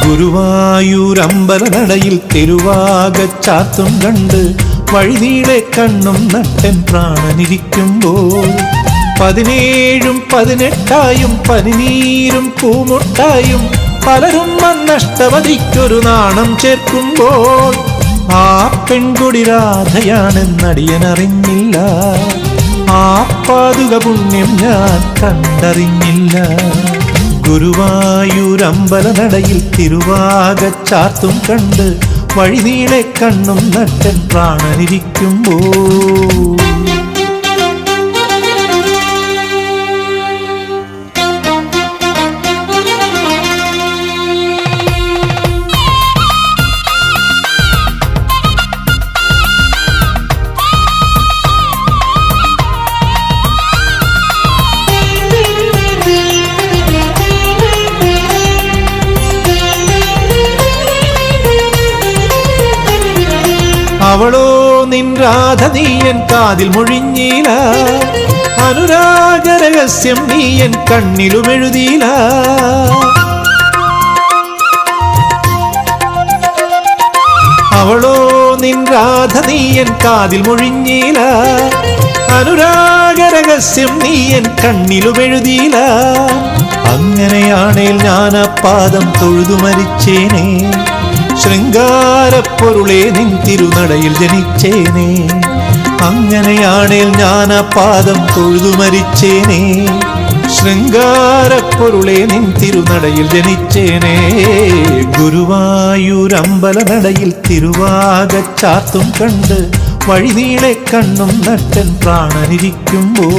ഗുരുവായൂരമ്പലനടയിൽ തിരുവാകച്ചാത്തും കണ്ട് വഴിനീളെ കണ്ണും നട്ടൻ പ്രാണനിരിക്കുമ്പോൾ 17 18 പനിനീരും പൂമുട്ടായും പലരും വന്നഷ്ടവതിക്കൊരു നാണം ചേർക്കുമ്പോൾ ആ പെൺകുടി രാധയാണെന്നടിയനറിഞ്ഞില്ല. ആ പാതുക പുണ്യം ഞാൻ കണ്ടറിഞ്ഞില്ല. ഗുരുവായൂരമ്പലനടയിൽ തിരുവാകച്ചാത്തും കണ്ട് വഴിനീളെ കണ്ണും നട്ടൻ പ്രാണനിരിക്കുമ്പോൾ അവളോ നിൻ രാധ നീയൻ കാതിൽ മൊഴിഞ്ഞീല. അനുരാഗരഹസ്യം നീയൻ കണ്ണിലുമെഴുതീല. അവളോ നിൻ രാധ നീയൻ കാതിൽ മൊഴിഞ്ഞീല. അനുരാഗരഹസ്യം നീയൻ കണ്ണിലുമെഴുതീല. അങ്ങനെയാണേൽ ഞാൻ ആ പാദം തൊഴുതു മരിച്ചേനേ. ശൃംഗാരപ്പൊരുളെ നിൻ തിരുനടയിൽ ജനിച്ചേനേ. അങ്ങനെയാണേൽ ഞാൻ ആ പാദം തൊഴുതു മരിച്ചേനേ. ശൃംഗാരപ്പൊരുളെ നിൻ തിരുനടയിൽ ജനിച്ചേനേ. ഗുരുവായൂരമ്പലനടയിൽ തിരുവാകച്ചാത്തും കണ്ട് വഴിനീളെ കണ്ണും നട്ടൻ പ്രാണനിരിക്കുമ്പോൾ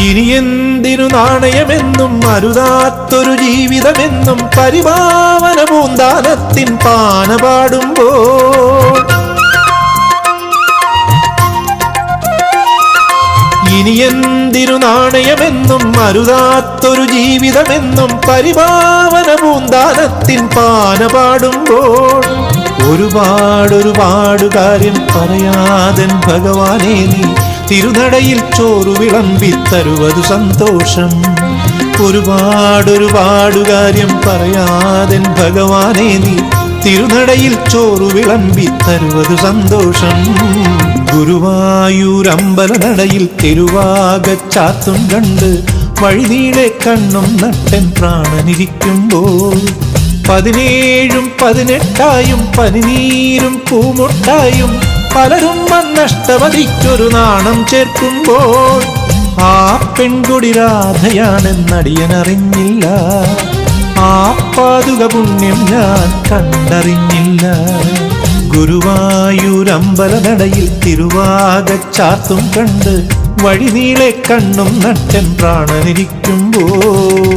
ഇനി എന്തിനു നാണയമെന്നും അരുതാത്തൊരു ജീവിതമെന്നും പരിപാവന പൂന്താനത്തിൻ പാന പാടുമ്പോൾ ഇനി എന്തിനു നാണയമെന്നും അരുതാത്തൊരു ജീവിതമെന്നും പരിപാവന പൂന്താനത്തിൻ പാന പാടുമ്പോൾ ഒരുപാട് കാര്യം പറയാതൻ ഭഗവാനേ നീ തിരുനടയിൽ ചോറു വിളമ്പിത്തരുവതു സന്തോഷം. ഒരുപാട് കാര്യം പറയാതൻ ഭഗവാനേ നീ തിരുനടയിൽ ചോറു വിളമ്പിത്തരുവതു സന്തോഷം. ഗുരുവായൂരമ്പലനടയിൽ തിരുവാകച്ചാത്തും കണ്ട് വഴിനീളെ കണ്ണും നട്ടൻ പ്രാണനിരിക്കുമ്പോൾ 17 18 പനിനീരും പൂമുട്ടായും പലരും വന്നഷ്ടവതിക്കൊരു നാണം ചേർക്കുമ്പോൾ ആ പെൺകുടി രാധയാണെന്നടിയനറിഞ്ഞില്ല. ആ പാതുക പുണ്യം ഞാൻ കണ്ടറിഞ്ഞില്ല. ഗുരുവായൂരമ്പലനടയിൽ തിരുവാകച്ചാത്തും കണ്ട് വഴിനീളെ കണ്ണും നട്ടൻ പ്രാണനിരിക്കുമ്പോൾ